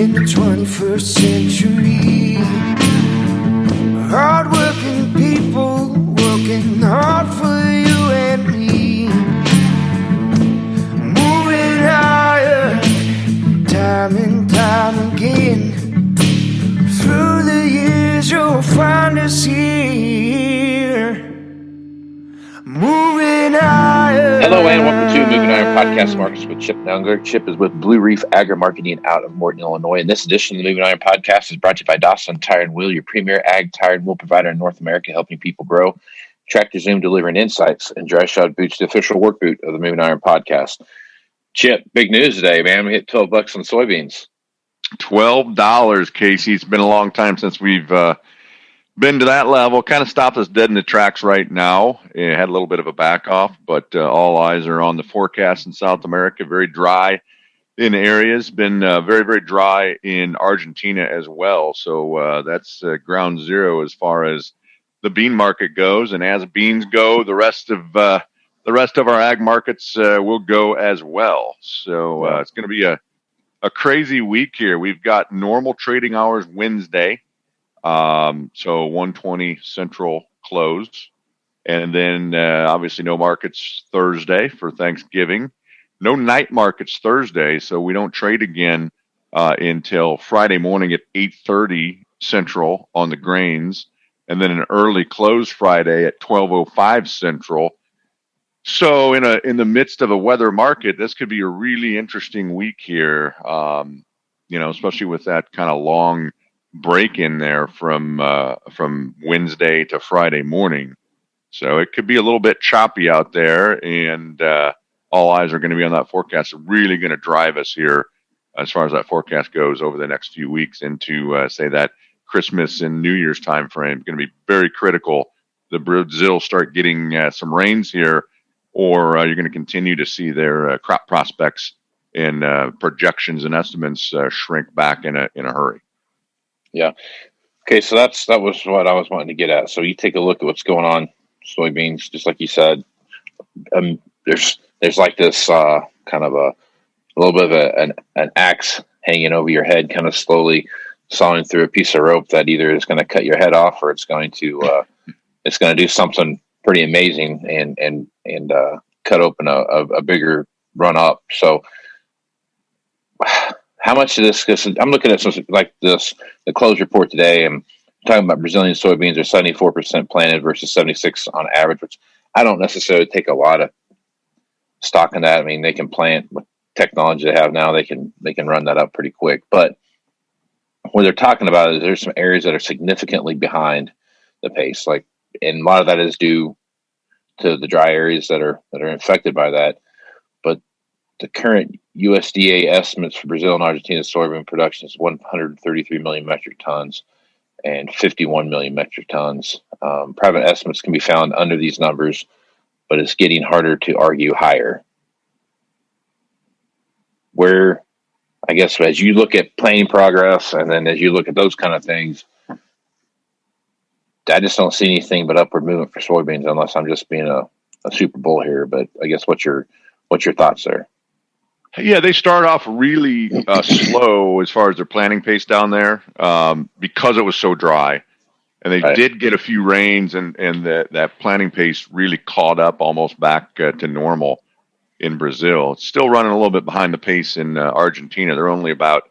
in the 21st century. Hard-working people working hard for you and me. Moving higher, time and time again. Through the years you'll find us here. Moving higher. Hello and welcome to Moving Iron Podcast Markets with Chip Nellinger. Chip is with Blue Reef Agri-Marketing out of Morton, Illinois. And this edition of the Moving Iron Podcast is brought to you by Dawson Tire & Wheel, your premier ag tire and wheel provider in North America, helping people grow. TractorZoom, delivering insights, and Dryshod Boots, the official work boot of the Moving Iron Podcast. Chip, big news today, man. We hit $12 on soybeans. $12, Casey. It's been a long time since we've been to that level. Kind of stopped us dead in the tracks right now. It had a little bit of a back off, but all eyes are on the forecast in South America. Very dry in areas. Been very, very dry in Argentina as well. So that's ground zero as far as the bean market goes. And as beans go, the rest of our ag markets will go as well. So it's going to be a crazy week here. We've got normal trading hours Wednesday. So 1:20 Central close. And then obviously no markets Thursday for Thanksgiving. No night markets Thursday, so we don't trade again until Friday morning at 8:30 Central on the grains. And then an early close Friday at 12:05 Central. So in the midst of a weather market, this could be a really interesting week here, especially with that kind of long break in there from Wednesday to Friday morning. So it could be a little bit choppy out there, and all eyes are going to be on that forecast. Really going to drive us here as far as that forecast goes over the next few weeks into, say, that Christmas and New Year's time frame. Going to be very critical. The Brazil start getting some rains here, or you're going to continue to see their crop prospects and projections and estimates shrink back in a hurry. Yeah. Okay, so that was what I was wanting to get at. So you take a look at what's going on, soybeans, just like you said. There's like this kind of a little bit of an axe hanging over your head, kind of slowly sawing through a piece of rope that either is going to cut your head off or it's going to do something pretty amazing and cut open a bigger run up. So how much of this, because I'm looking at something like this, the close report today, and talking about Brazilian soybeans are 74% planted versus 76 on average, which I don't necessarily take a lot of stock in that. I mean, they can plant with technology they have now, they can run that up pretty quick. But what they're talking about is there's some areas that are significantly behind the pace, and a lot of that is due to the dry areas that are infected by that. But the current USDA estimates for Brazil and Argentina soybean production is 133 million metric tons and 51 million metric tons. Private estimates can be found under these numbers, but it's getting harder to argue higher. Where, I guess, as you look at planting progress and then as you look at those kind of things, I just don't see anything but upward movement for soybeans, unless I'm just being a Super Bowl here. But I guess what's your thoughts there? Yeah, they start off really slow as far as their planting pace down there because it was so dry. And they did get a few rains, and that planting pace really caught up almost back to normal in Brazil. It's still running a little bit behind the pace in Argentina. They're only about,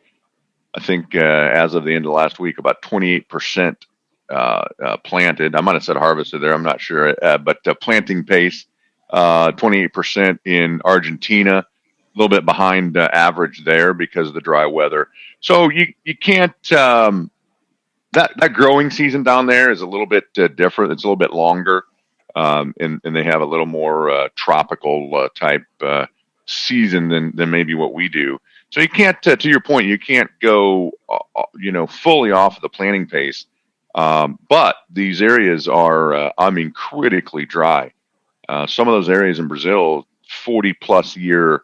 I think, as of the end of last week, about 28% planted. I might have said harvested there. I'm not sure. But planting pace, 28% in Argentina. A little bit behind average there because of the dry weather. So you can't that growing season down there is a little bit different. It's a little bit longer, and they have a little more tropical type season than maybe what we do. So you can't, to your point, you can't go fully off of the planting pace. But these areas are, critically dry. Some of those areas in Brazil, 40+ year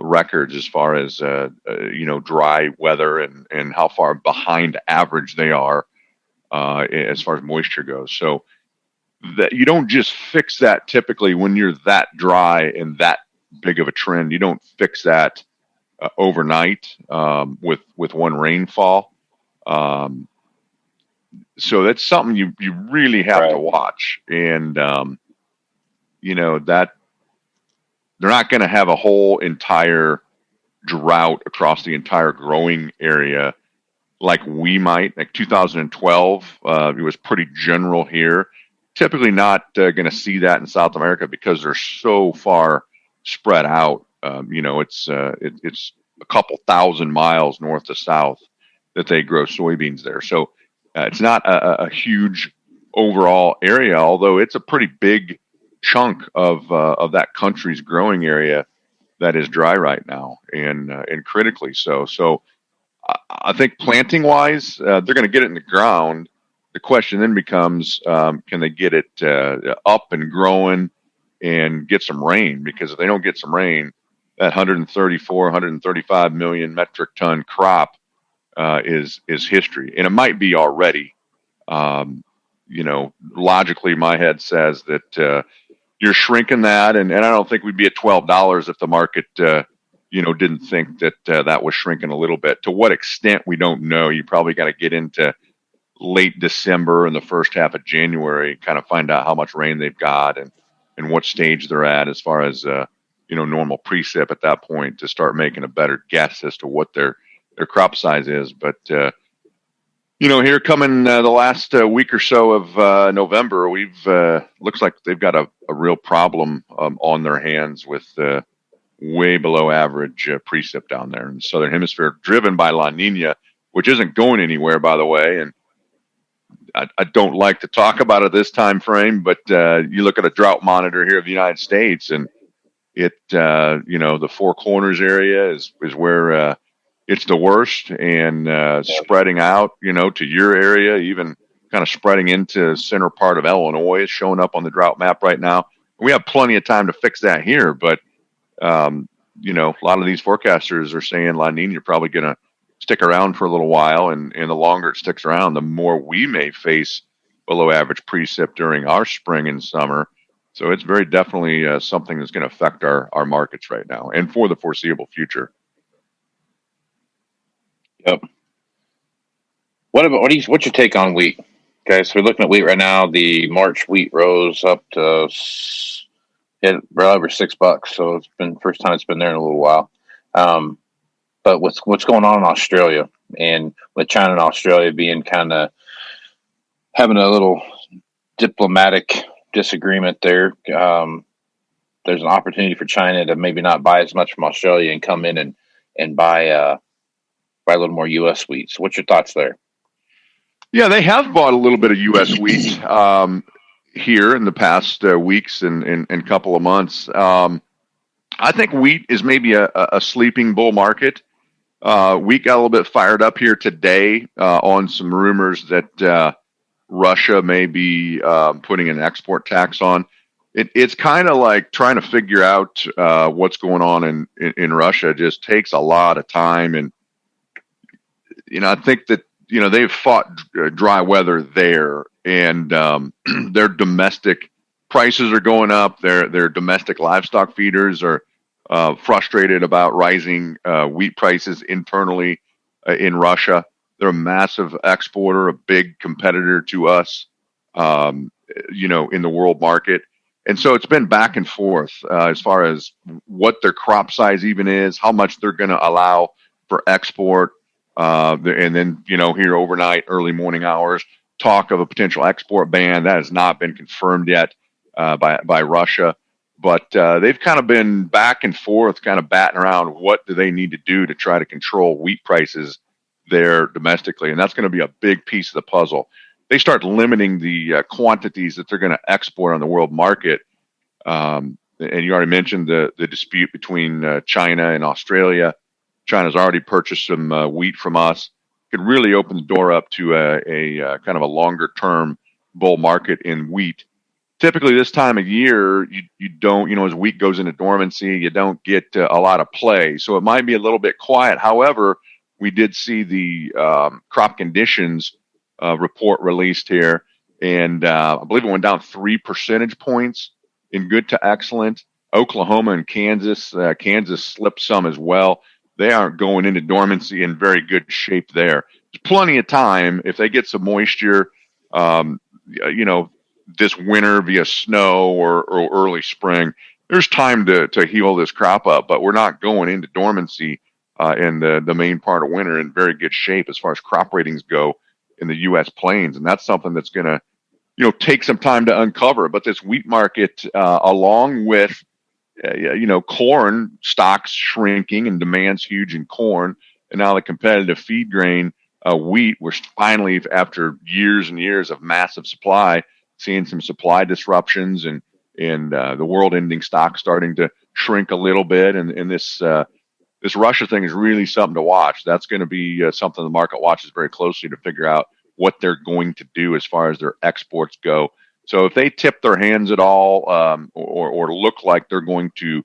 records as far as dry weather and how far behind average they are as far as moisture goes. So that you don't just fix that typically when you're that dry and that big of a trend. You don't fix that overnight with one rainfall. So that's something you really have to watch. And, that they're not going to have a whole entire drought across the entire growing area like we might. Like 2012, it was pretty general here. Typically not going to see that in South America because they're so far spread out. It's a couple thousand miles north to south that they grow soybeans there. So it's not a huge overall area, although it's a pretty big chunk of that country's growing area that is dry right now, and critically so. So I think planting wise, they're going to get it in the ground. The question then becomes, can they get it up and growing and get some rain? Because if they don't get some rain, that 135 million metric ton crop is history, and it might be already. Logically, my head says that you're shrinking that, and I don't think we'd be at $12 if the market, didn't think that that was shrinking a little bit. To what extent, we don't know. You probably got to get into late December and the first half of January, kind of find out how much rain they've got and what stage they're at as far as normal precip at that point to start making a better guess as to what their crop size is. But here coming the last week or so of November, we've looks like they've got a real problem on their hands with way below average precip down there in the southern hemisphere, driven by La Nina, which isn't going anywhere, by the way. And I don't like to talk about it this time frame, but you look at a drought monitor here of the United States, and it the Four Corners area is where it's the worst, and spreading out, to your area, even kind of spreading into center part of Illinois is showing up on the drought map right now. We have plenty of time to fix that here, but a lot of these forecasters are saying La Nina probably going to stick around for a little while, and the longer it sticks around, the more we may face below average precip during our spring and summer. So it's very definitely something that's going to affect our markets right now and for the foreseeable future. Yep. What's your take on wheat? Okay, so we're looking at wheat right now. The March wheat rose up to hit well over $6, so it's been first time it's been there in a little while. But what's going on in Australia, and with China and Australia being kind of having a little diplomatic disagreement there, there's an opportunity for China to maybe not buy as much from Australia and come in and buy a little more U.S. wheat. So what's your thoughts there? Yeah, they have bought a little bit of U.S. wheat here in the past weeks and couple of months. I think wheat is maybe a sleeping bull market. Wheat got a little bit fired up here today on some rumors that Russia may be putting an export tax on. It's kind of like trying to figure out what's going on in Russia. It just takes a lot of time, and I think that they've fought dry weather there, and their domestic prices are going up. Their domestic livestock feeders are frustrated about rising wheat prices internally in Russia. They're a massive exporter, a big competitor to us, in the world market. And so it's been back and forth as far as what their crop size even is, how much they're going to allow for export. And then, here overnight, early morning hours, talk of a potential export ban. That has not been confirmed yet by Russia. But they've kind of been back and forth, kind of batting around what do they need to do to try to control wheat prices there domestically. And that's going to be a big piece of the puzzle. They start limiting the quantities that they're going to export on the world market. And you already mentioned the dispute between China and Australia. China's already purchased some wheat from us. Could really open the door up to a kind of a longer term bull market in wheat. Typically this time of year, you don't, as wheat goes into dormancy, you don't get a lot of play. So it might be a little bit quiet. However, we did see the crop conditions report released here, and I believe it went down 3 percentage points in good to excellent. Oklahoma and Kansas slipped some as well. they aren't going into dormancy in very good shape there. There's plenty of time if they get some moisture, this winter via snow or early spring. There's time to heal this crop up, but we're not going into dormancy in the main part of winter in very good shape as far as crop ratings go in the U.S. plains, and that's something that's going to take some time to uncover. But this wheat market, along with corn stocks shrinking and demand's huge in corn, and now the competitive feed grain, wheat, we're finally, after years and years of massive supply, seeing some supply disruptions and the world ending stock starting to shrink a little bit. And this Russia thing is really something to watch. That's going to be something the market watches very closely to figure out what they're going to do as far as their exports go. So if they tip their hands at all, or look like they're going to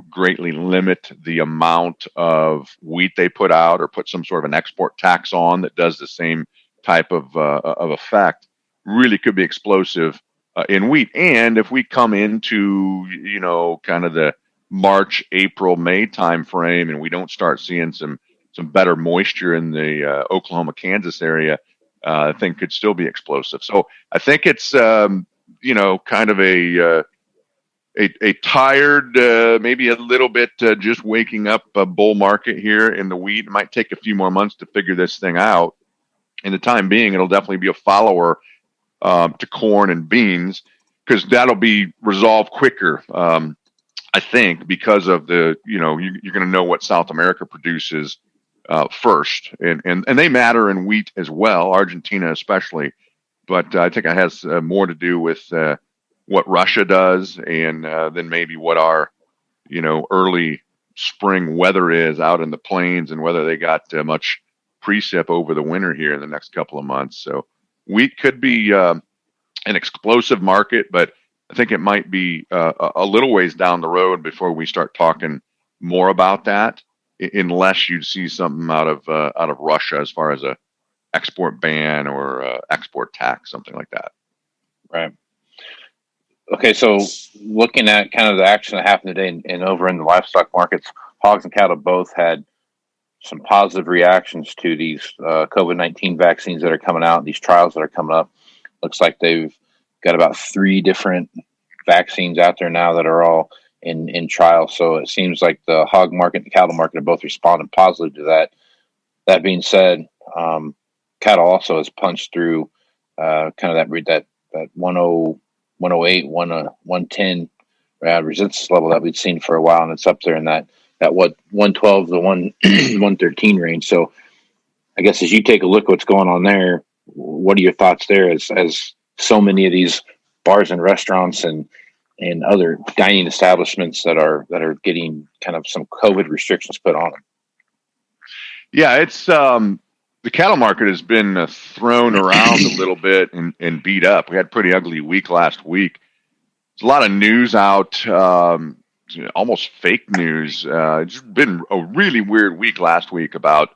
greatly limit the amount of wheat they put out, or put some sort of an export tax on that does the same type of effect, really could be explosive in wheat. And if we come into kind of the March, April, May timeframe, and we don't start seeing some better moisture in the Oklahoma, Kansas area, I think could still be explosive. So I think it's kind of a tired, maybe a little bit just waking up a bull market here in the wheat. It might take a few more months to figure this thing out. In the time being, it'll definitely be a follower to corn and beans, because that'll be resolved quicker. I think because of you're going to know what South America produces first, and they matter in wheat as well, Argentina especially. But I think it has more to do with what Russia does, and then maybe what our early spring weather is out in the plains, and whether they got much precip over the winter here in the next couple of months. So wheat could be an explosive market, but I think it might be a little ways down the road before we start talking more about that, unless you see something out of Russia as far as a export ban or export tax, something like that. Right. Okay, so looking at kind of the action that happened today and over in the livestock markets, hogs and cattle both had some positive reactions to these COVID-19 vaccines that are coming out, these trials that are coming up. Looks like they've got about 3 different vaccines out there now that are all in trial. So it seems like the hog market and the cattle market are both responding positively to that. That being said, cattle also has punched through kind of that 108, 110 resistance level that we'd seen for a while, and it's up there in that 112 to 113 range. So I guess as you take a look at what's going on there, what are your thoughts there as so many of these bars and restaurants and other dining establishments that are getting kind of some COVID restrictions put on them? Yeah, it's the cattle market has been thrown around a little bit and beat up. We had a pretty ugly week last week. There's a lot of news out, almost fake news. It's been a really weird week last week about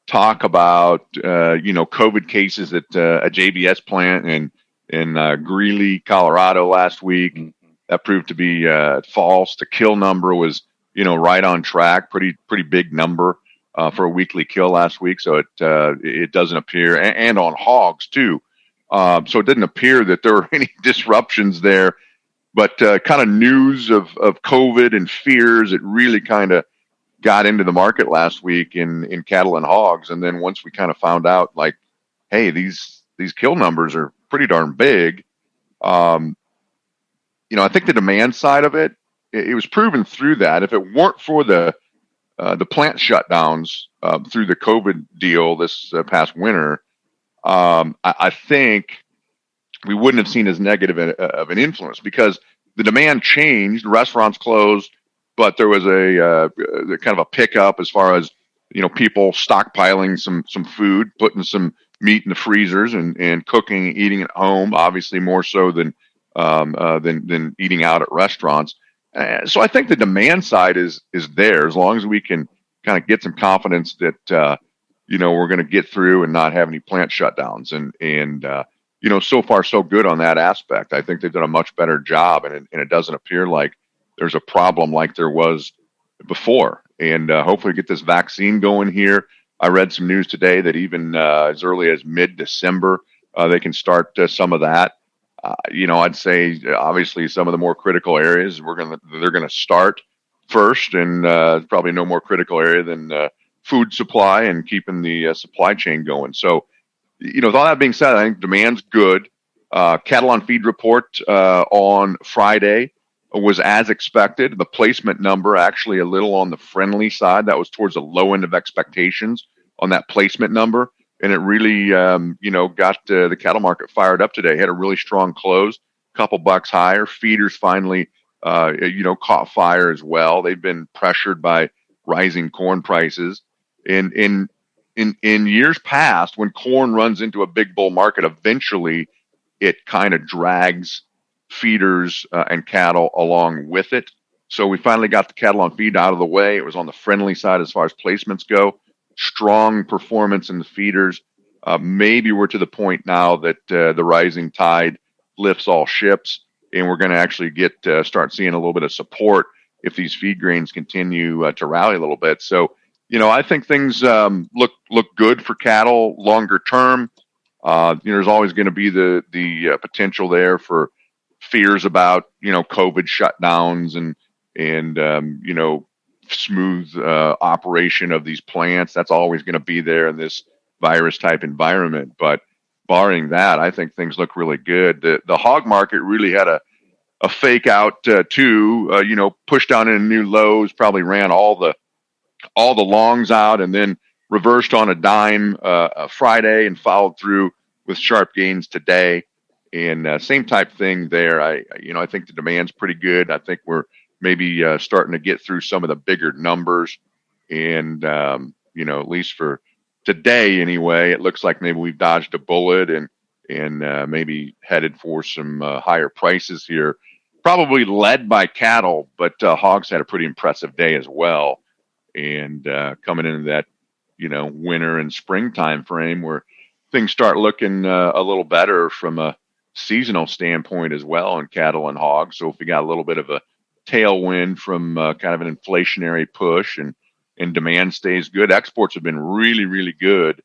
COVID cases at a JBS plant in Greeley, Colorado last week. That proved to be false. The kill number was right on track, pretty big number for a weekly kill last week. So it doesn't appear, and on hogs too. So it didn't appear that there were any disruptions there. But kind of news of COVID and fears, it really kind of got into the market last week in cattle and hogs. And then once we kind of found out, like, hey, these kill numbers are pretty darn big. I think the demand side of it was proven through that. If it weren't for the plant shutdowns through the COVID deal this past winter, I think we wouldn't have seen as negative of an influence, because the demand changed. Restaurants closed, but there was a kind of a pickup as far as people stockpiling some food, putting some meat in the freezers and cooking, eating at home. Obviously, more so than eating out at restaurants. So I think the demand side is there, as long as we can kind of get some confidence that we're going to get through and not have any plant shutdowns. And so far so good on that aspect. I think they've done a much better job, and it doesn't appear like there's a problem like there was before. and hopefully get this vaccine going here. I read some news today that even as early as mid-December, they can start some of that. I'd say obviously some of the more critical areas they're gonna start first, and probably no more critical area than food supply and keeping the supply chain going. So, with all that being said, I think demand's good. Cattle on feed report on Friday was as expected. The placement number actually a little on the friendly side. That was towards the low end of expectations on that placement number. And it really, got the cattle market fired up today. Had a really strong close, couple bucks higher. Feeders finally, caught fire as well. They've been pressured by rising corn prices. In years past, when corn runs into a big bull market, eventually it kind of drags feeders and cattle along with it. So we finally got the cattle on feed out of the way. It was on the friendly side as far as placements go. Strong performance in the feeders. Maybe we're to the point now that the rising tide lifts all ships, and we're going to actually start seeing a little bit of support if these feed grains continue to rally a little bit. So, I think things look good for cattle longer term. There's always going to be the potential there for fears about COVID shutdowns and smooth operation of these plants. That's always going to be there in this virus type environment. But barring that, I think things look really good. The hog market really had a fake out too. Pushed down into new lows, probably ran all the longs out, and then reversed on a dime Friday and followed through with sharp gains today. And same type thing there. I think the demand's pretty good. I think we're maybe starting to get through some of the bigger numbers, and at least for today anyway, it looks like maybe we've dodged a bullet and maybe headed for some higher prices here. Probably led by cattle, but hogs had a pretty impressive day as well. And coming into that, winter and springtime frame where things start looking a little better from a seasonal standpoint as well in cattle and hogs. So if we got a little bit of a tailwind from kind of an inflationary push and demand stays good, exports have been really, really good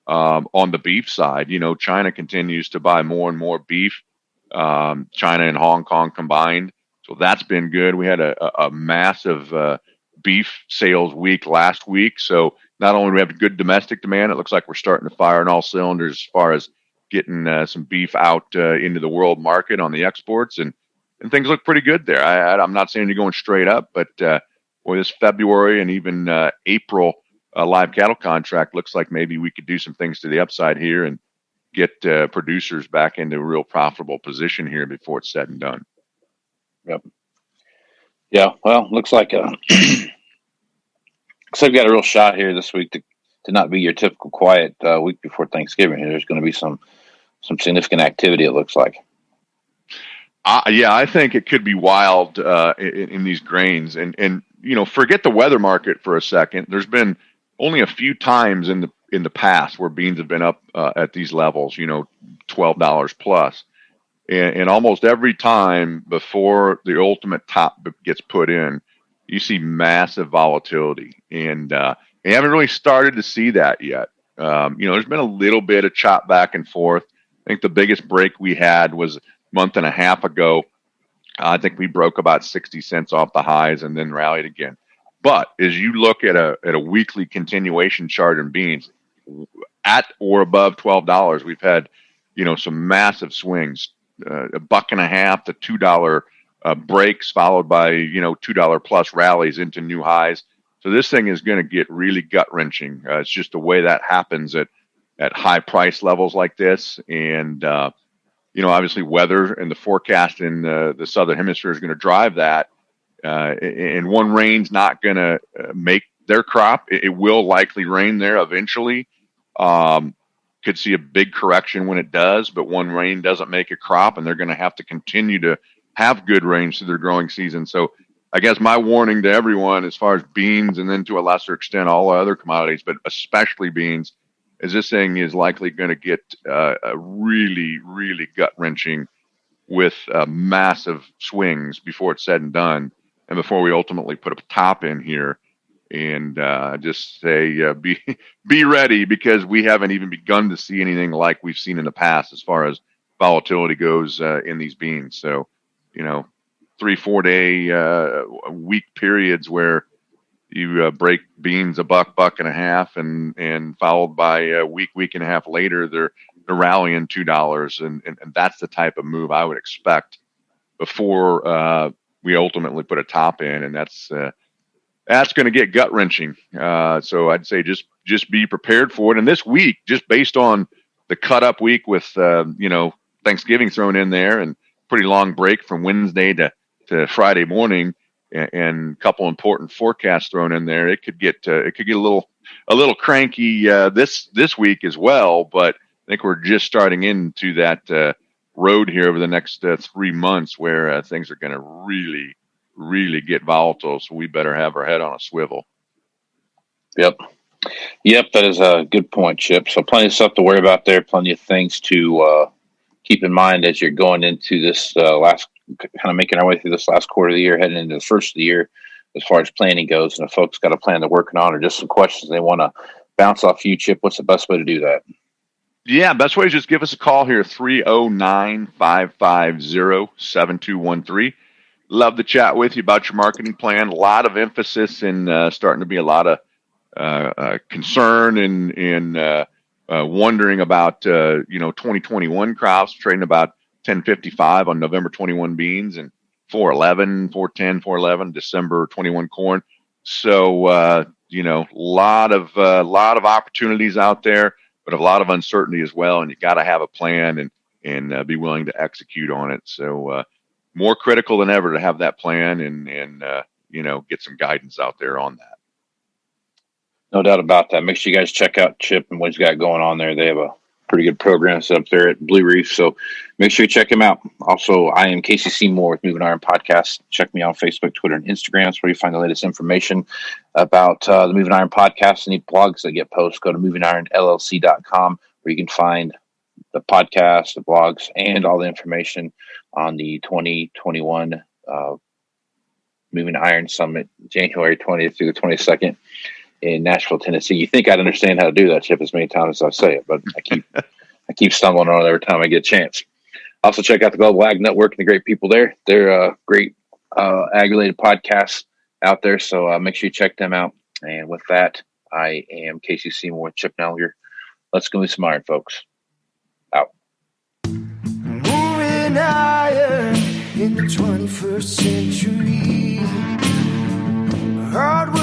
on the beef side. China continues to buy more and more beef, China and Hong Kong combined. So that's been good. We had a massive beef sales week last week. So not only do we have good domestic demand, it looks like we're starting to fire on all cylinders as far as getting some beef out into the world market on the exports, and things look pretty good there. I'm not saying you're going straight up, but this February and even April live cattle contract looks like maybe we could do some things to the upside here and get producers back into a real profitable position here before it's said and done. Yep. Yeah. Well, looks like we got a real shot here this week to not be your typical quiet week before Thanksgiving. There's going to be some significant activity, it looks like. I think it could be wild in these grains, and forget the weather market for a second. There's been only a few times in the past where beans have been up at these levels, $12 plus, and almost every time before the ultimate top gets put in, you see massive volatility, and you haven't really started to see that yet. There's been a little bit of chop back and forth. I think the biggest break we had was a month and a half ago. I think we broke about 60 cents off the highs and then rallied again. But as you look at a weekly continuation chart in beans at or above $12, we've had, some massive swings, $1.50 to $2 breaks followed by, $2 plus rallies into new highs. So this thing is going to get really gut wrenching. It's just the way that happens at high price levels like this. And, obviously weather and the forecast in the Southern Hemisphere is going to drive that. And one rain's not going to make their crop. It will likely rain there eventually. Could see a big correction when it does, but one rain doesn't make a crop, and they're going to have to continue to have good rains through their growing season. So I guess my warning to everyone as far as beans, and then to a lesser extent all other commodities, but especially beans, is this thing is likely going to get a really, really gut-wrenching with massive swings before it's said and done, and before we ultimately put a top in here. and just say be ready, because we haven't even begun to see anything like we've seen in the past as far as volatility goes in these beans. So, 3-4 day week periods where you break beans a buck and a half, and followed by a week and a half later, they're rallying $2, and that's the type of move I would expect before we ultimately put a top in, and that's going to get gut wrenching. So I'd say just be prepared for it. And this week, just based on the cut up week with Thanksgiving thrown in there, and pretty long break from Wednesday to Friday morning, and a couple important forecasts thrown in there, it could get a little cranky this week as well. But I think we're just starting into that road here over the next 3 months where things are going to really get volatile. So we better have our head on a swivel. Yep, that is a good point, Chip. So plenty of stuff to worry about there, plenty of things to keep in mind as you're going into this kind of making our way through this last quarter of the year, heading into the first of the year as far as planning goes. And if folks got a plan they're working on, or just some questions they want to bounce off you, Chip, what's the best way to do that? Yeah, best way is just give us a call here, 309-550-7213. Love to chat with you about your marketing plan. A lot of emphasis in starting to be a lot of concern and wondering about 2021 crops, trading about 1055 on November 21 beans, and 411, 410, 411 December 21 corn. So lot of opportunities out there, but a lot of uncertainty as well. And you got to have a plan and be willing to execute on it. So more critical than ever to have that plan and get some guidance out there on that. No doubt about that. Make sure you guys check out Chip and what he's got going on there. They have a pretty good program set up there at Blue Reef, so make sure you check him out. Also, I am Casey Seymour with Moving Iron Podcast. Check me out on Facebook, Twitter, and Instagram. That's where you find the latest information about the Moving Iron Podcast. Any blogs that get posted, go to movingironllc.com, where you can find the podcast, the blogs, and all the information on the 2021 Moving Iron Summit, January 20th through the 22nd. In Nashville, Tennessee. You think I'd understand how to do that, Chip, as many times as I say it, but I keep stumbling on it every time I get a chance. Also, check out the Global Ag Network and the great people there. They're great ag-related podcasts out there, so make sure you check them out. And with that, I am Casey Seymour with Chip Nellinger. Let's go with some iron, folks. Out. Moving iron in the 21st century. Hard